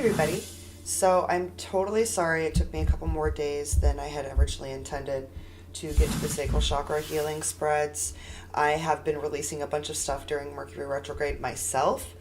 everybody. So I'm totally sorry it took me a couple more days than I had originally intended to get to the sacral chakra healing spreads. I have been releasing a bunch of stuff during Mercury Retrograde myself.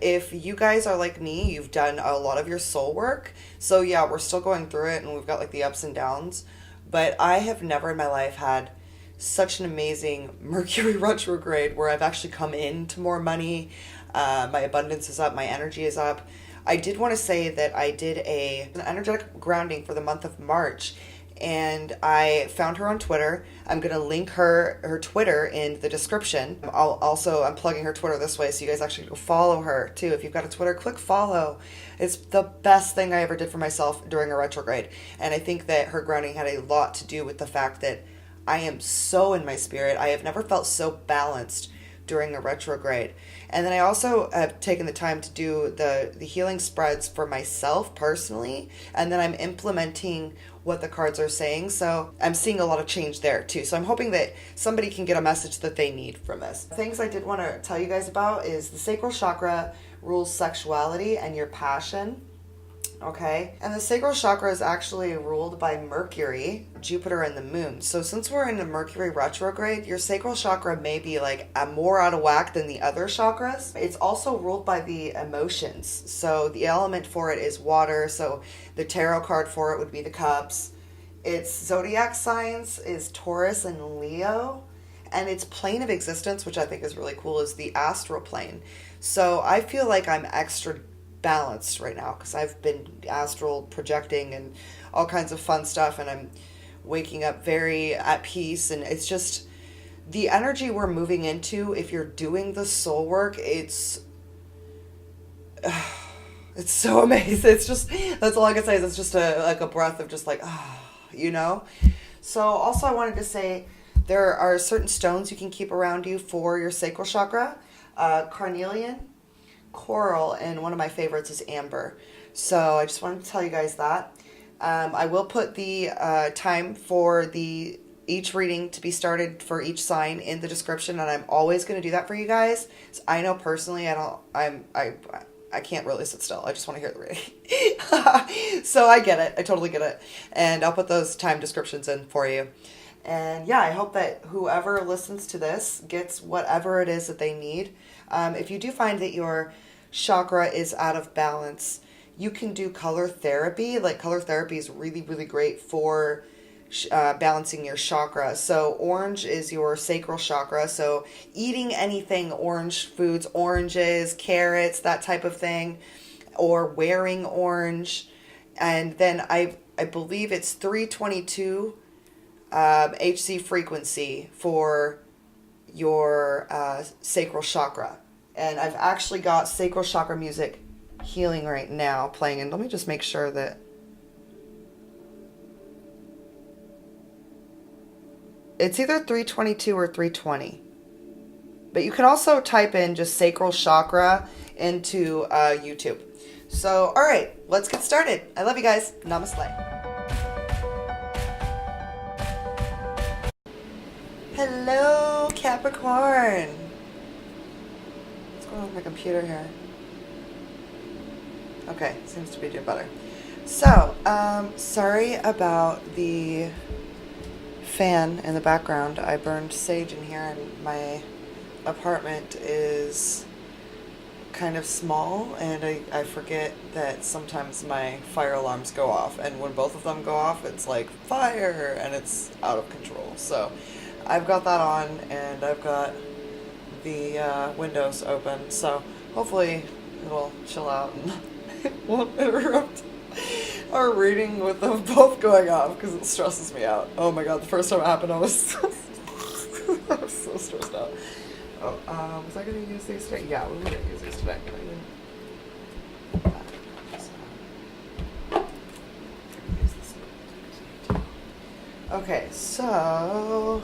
If you guys are like me, you've done a lot of your soul work. So yeah, we're still going through it and we've got like the ups and downs. But I have never in my life had such an amazing Mercury Retrograde where I've actually come into more money. My abundance is up, my energy is up. I did want to say that I did an energetic grounding for the month of March, and I found her on Twitter. I'm going to link her Twitter in the description. I'm plugging her Twitter this way so you guys actually go follow her too. If you've got a Twitter, click follow. It's the best thing I ever did for myself during a retrograde. And I think that her grounding had a lot to do with the fact that I am so in my spirit. I have never felt so balanced during a retrograde. And then I also have taken the time to do the healing spreads for myself personally, and then I'm implementing what the cards are saying. So I'm seeing a lot of change there too. So I'm hoping that somebody can get a message that they need from this. Things I did want to tell you guys about is the sacral chakra rules sexuality and your passion. Okay, and the sacral chakra is actually ruled by Mercury, Jupiter, and the moon. So since we're in a Mercury retrograde, your sacral chakra may be like more out of whack than the other chakras. It's also ruled by the emotions. So the element for it is water. So the tarot card for it would be the cups. Its zodiac signs is Taurus and Leo. And its plane of existence, which I think is really cool, is the astral plane. So I feel like I'm extra balanced right now because I've been astral projecting and all kinds of fun stuff, and I'm waking up very at peace, and it's just the energy we're moving into. If you're doing the soul work, it's so amazing. It's just, that's all I can say, is it's just a breath of just like, you know. So also I wanted to say there are certain stones you can keep around you for your sacral chakra. Carnelian, coral, and one of my favorites is amber. So I just wanted to tell you guys that. I will put the time for each reading to be started for each sign in the description, and I'm always going to do that for you guys. So I know personally I can't really sit still. I just want to hear the reading. So I get it. I totally get it. And I'll put those time descriptions in for you. And yeah, I hope that whoever listens to this gets whatever it is that they need. If you do find that your chakra is out of balance, you can do color therapy. Like, color therapy is really, really great for balancing your chakra. So orange is your sacral chakra. So eating anything orange foods, oranges, carrots, that type of thing, or wearing orange. And then I believe it's 322 HC frequency for your sacral chakra. And I've actually got sacral chakra music healing right now playing. And let me just make sure that it's either 322 or 320. But you can also type in just sacral chakra into YouTube. So, all right, let's get started. I love you guys. Namaste. Hello, Capricorn. What's going on with my computer here? Okay, seems to be doing better. So, sorry about the fan in the background. I burned sage in here, and my apartment is kind of small, and I forget that sometimes my fire alarms go off, and when both of them go off, it's like fire, and it's out of control. So I've got that on, and I've got the windows open, so hopefully it'll chill out and it won't interrupt our reading with them both going off, because it stresses me out. Oh my god, the first time it happened, I was so, I was so stressed out. Oh, was I going to use these today? Yeah, we were going to use these today. Okay, so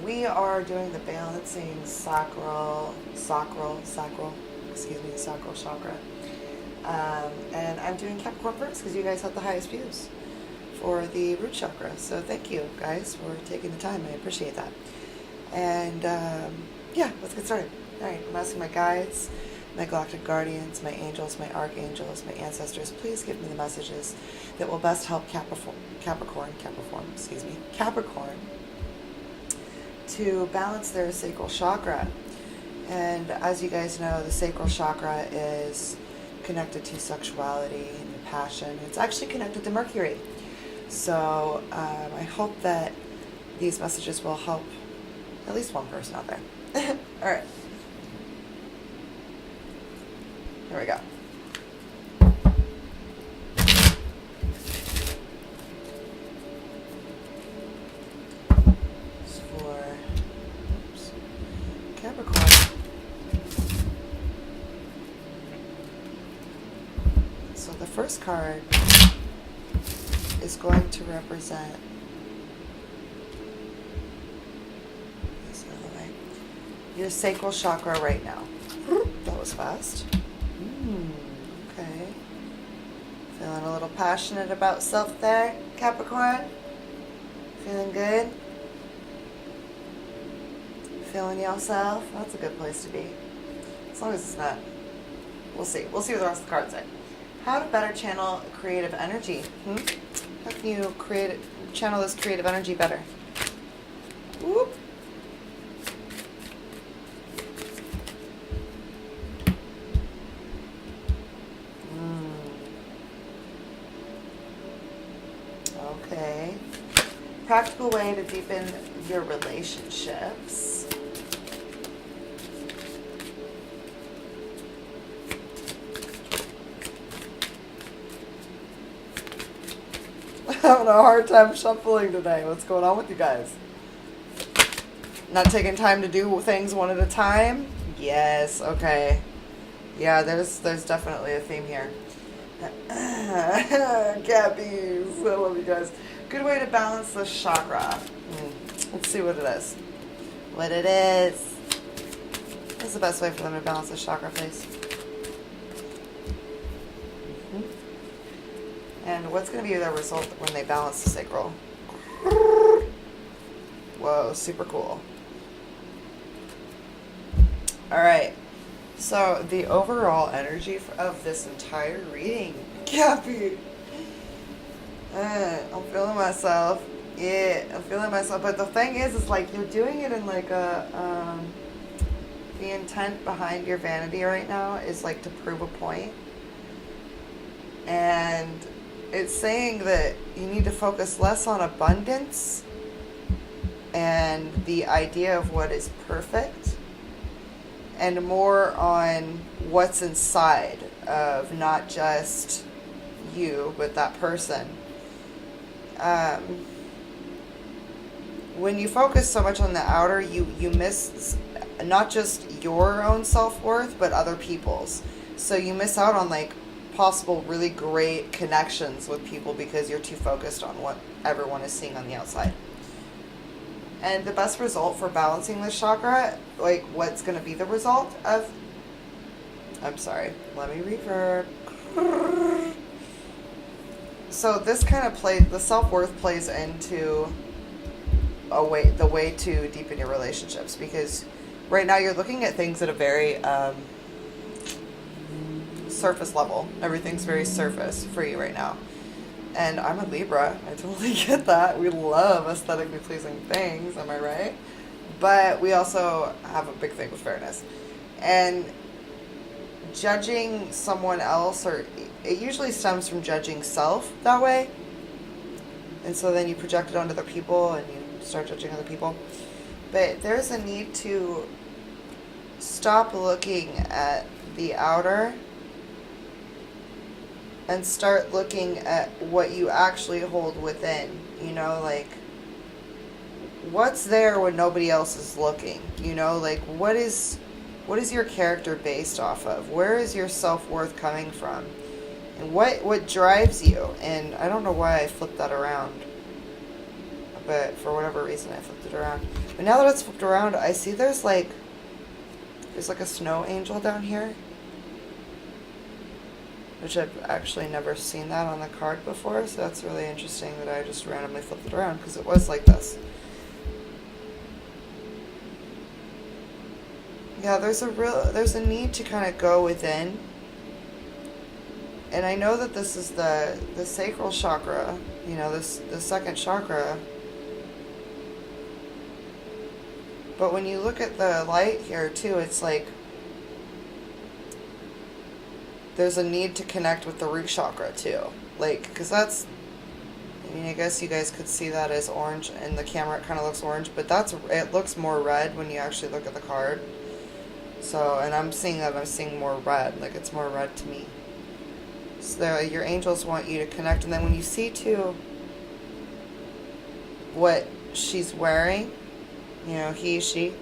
we are doing the balancing sacral chakra. And I'm doing Capricorn first because you guys have the highest views for the root chakra. So thank you guys for taking the time. I appreciate that. And yeah, let's get started. All right, I'm asking my guides, my galactic guardians, my angels, my archangels, my ancestors, please give me the messages that will best help Capricorn to balance their sacral chakra. And as you guys know, the sacral chakra is connected to sexuality and the passion. It's actually connected to Mercury. So I hope that these messages will help at least one person out there. All right. Here we go. It's for Capricorn. So the first card is going to represent your sacral chakra right now. That was fast. Okay. Feeling a little passionate about self there, Capricorn? Feeling good? Feeling yourself? That's a good place to be. As long as it's not. We'll see. We'll see what the rest of the cards say. How to better channel creative energy. How can you channel this creative energy better? Whoop. Okay. Practical way to deepen your relationships. I'm having a hard time shuffling today. What's going on with you guys? Not taking time to do things one at a time? Yes, okay. Yeah, there's definitely a theme here. Cappies, I love you guys. Good way to balance the chakra. Let's see what it is. What it is. What's the best way for them to balance the chakra, please? And what's going to be the result when they balance the sacral? Whoa, super cool. Alright, so the overall energy of this entire reading, Cappy. I'm feeling myself. Yeah, I'm feeling myself. But the thing is like you're doing it in like a, the intent behind your vanity right now is like to prove a point. And it's saying that you need to focus less on abundance and the idea of what is perfect and more on what's inside of not just you, but that person. When you focus so much on the outer, you miss not just your own self-worth, but other people's. So you miss out on like possible really great connections with people because you're too focused on what everyone is seeing on the outside. And the best result for balancing this chakra, like what's going to be the result of, I'm sorry, let me reverb. So this kind of the self-worth plays into the way to deepen your relationships, because right now you're looking at things at a very surface level. Everything's very surface for you right now. And I'm a Libra. I totally get that. We love aesthetically pleasing things, am I right? But we also have a big thing with fairness. And judging someone else, or it usually stems from judging self that way. And so then you project it onto other people and you start judging other people. But there's a need to stop looking at the outer and start looking at what you actually hold within. You know, like, what's there when nobody else is looking? You know, like, what is your character based off of? Where is your self-worth coming from? And what drives you? And I don't know why I flipped that around, but for whatever reason I flipped it around. But now that it's flipped around, I see there's like a snow angel down here, which I've actually never seen that on the card before, so that's really interesting that I just randomly flipped it around, because it was like this. Yeah, there's a need to kind of go within. And I know that this is the sacral chakra, you know, the second chakra. But when you look at the light here too, it's like there's a need to connect with the root chakra too. Like, because that's, I mean, I guess you guys could see that as orange. In the camera it kind of looks orange, but it looks more red when you actually look at the card. So, and I'm seeing more red. Like, it's more red to me. So your angels want you to connect. And then when you see too what she's wearing, you know, he, she,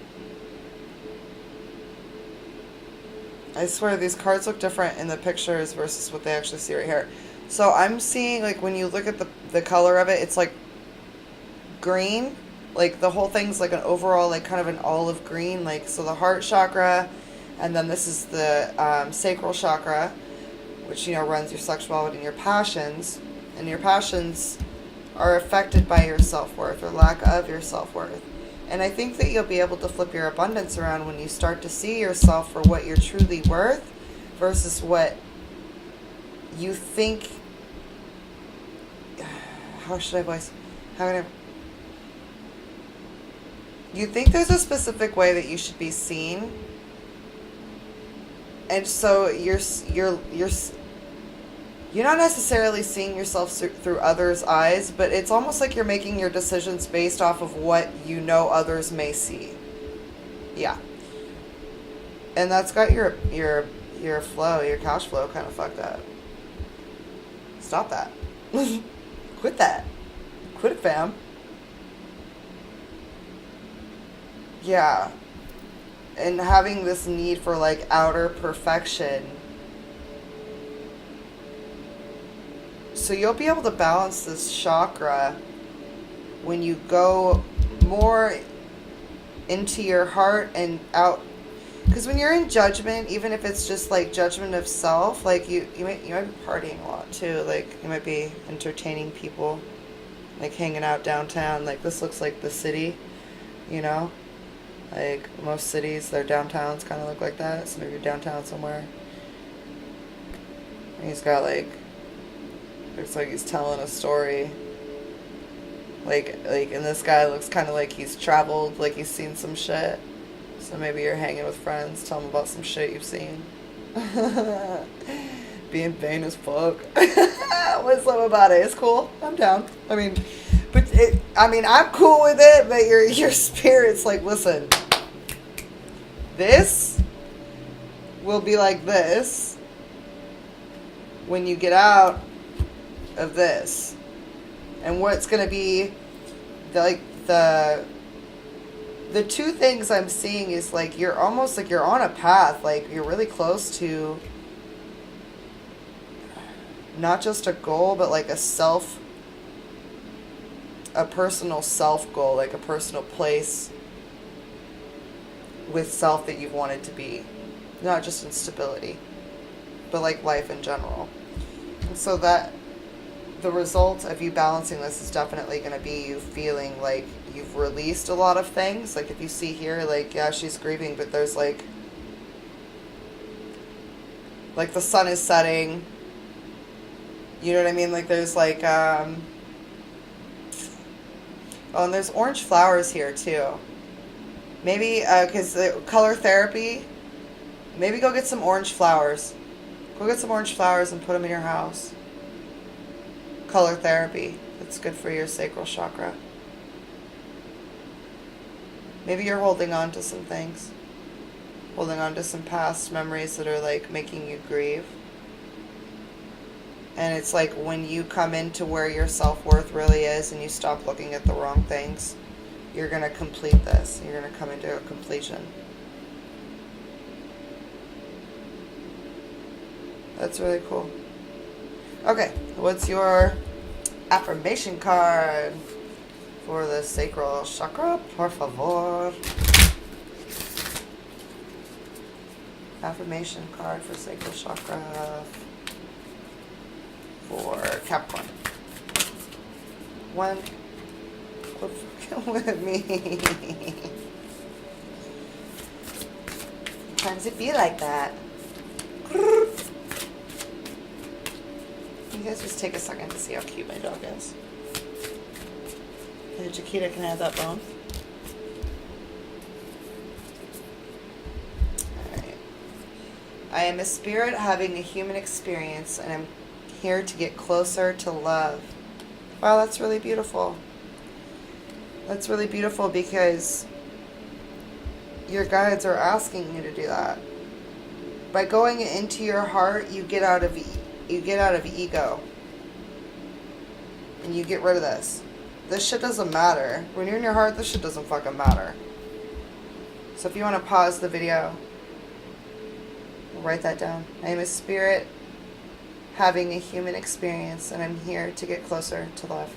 I swear these cards look different in the pictures versus what they actually see right here. So I'm seeing, like, when you look at the color of it, it's like green. Like, the whole thing's like an overall, like, kind of an olive green. Like, so the heart chakra, and then this is the sacral chakra, which, you know, runs your sexuality and your passions. And your passions are affected by your self-worth or lack of your self-worth. And I think that you'll be able to flip your abundance around when you start to see yourself for what you're truly worth versus what you think. How should I voice? You think there's a specific way that you should be seen, and so you're not necessarily seeing yourself through others' eyes, but it's almost like you're making your decisions based off of what you know others may see. Yeah. And that's got your flow, your cash flow kind of fucked up. Stop that. Quit that. Quit it, fam. Yeah. And having this need for, like, outer perfection. So you'll be able to balance this chakra when you go more into your heart and out. Because when you're in judgment, even if it's just like judgment of self, like you might be partying a lot too. Like, you might be entertaining people, like hanging out downtown. Like, this looks like the city, you know? Like, most cities, their downtowns kind of look like that. So maybe you're downtown somewhere. And he's got, like, looks like he's telling a story. Like, and this guy looks kind of like he's traveled, like he's seen some shit. So maybe you're hanging with friends, tell them about some shit you've seen. Being vain as fuck. What's up about it? It's cool. I'm down. I mean, I'm cool with it, but your spirit's like, listen, this will be like this when you get out of this. And what's going to be the two things I'm seeing is, like, you're almost like you're on a path, like you're really close to not just a goal, but like a personal self goal, like a personal place with self that you've wanted to be, not just in stability, but like life in general. And so that the result of you balancing this is definitely going to be you feeling like you've released a lot of things. Like, if you see here, like, yeah, she's grieving, but there's like the sun is setting, you know what I mean? Like, there's like oh, and there's orange flowers here too. Maybe because color therapy, maybe go get some orange flowers. Go get some orange flowers and put them in your house. Color therapy. It's good for your sacral chakra. Maybe you're holding on to some things. Holding on to some past memories that are, like, making you grieve. And it's like when you come into where your self-worth really is and you stop looking at the wrong things, you're going to complete this. You're going to come into a completion. That's really cool. Okay, what's your affirmation card for the sacral chakra, por favor? Affirmation card for sacral chakra for Capricorn. One. Quit with me. Sometimes it be like that. You guys just take a second to see how cute my dog is. Hey, Chiquita can have that bone. Alright. I am a spirit having a human experience, and I'm here to get closer to love. Wow, that's really beautiful. That's really beautiful because your guides are asking you to do that. By going into your heart, you get out of ego. And you get rid of this. This shit doesn't matter. When you're in your heart, this shit doesn't fucking matter. So if you want to pause the video, write that down. I am a spirit having a human experience, and I'm here to get closer to love.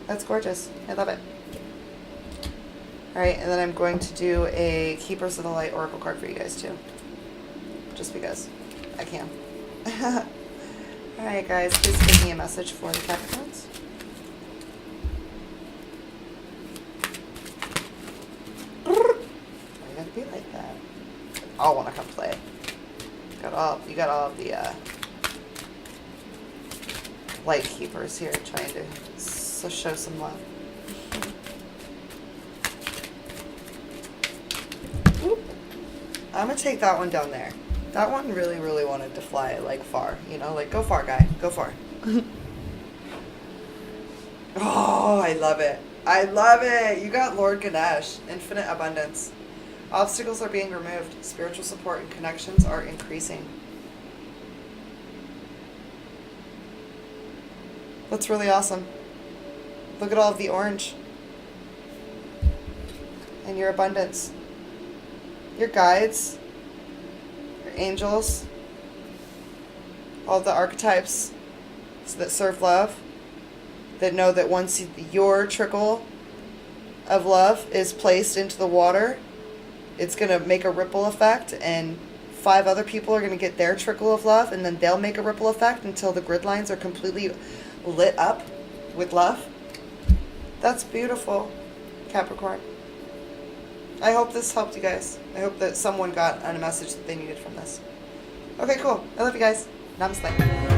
That's gorgeous. I love it. Alright, and then I'm going to do a Keepers of the Light Oracle card for you guys too. Just because I can. Alright guys, please give me a message for the Capricorns. Why you gotta be like that? They all want to come play. You got all of the light keepers here trying to show some love. I'm gonna take that one down there. That one really, really wanted to fly like far. You know, like go far, guy. Go far. Oh, I love it. I love it. You got Lord Ganesh. Infinite abundance. Obstacles are being removed. Spiritual support and connections are increasing. That's really awesome. Look at all of the orange. And your abundance. Your guides, your angels, all the archetypes that serve love, that know that once your trickle of love is placed into the water, it's going to make a ripple effect, and 5 other people are going to get their trickle of love, and then they'll make a ripple effect until the grid lines are completely lit up with love. That's beautiful, Capricorn. I hope this helped you guys. I hope that someone got a message that they needed from this. Okay, cool. I love you guys. Namaste.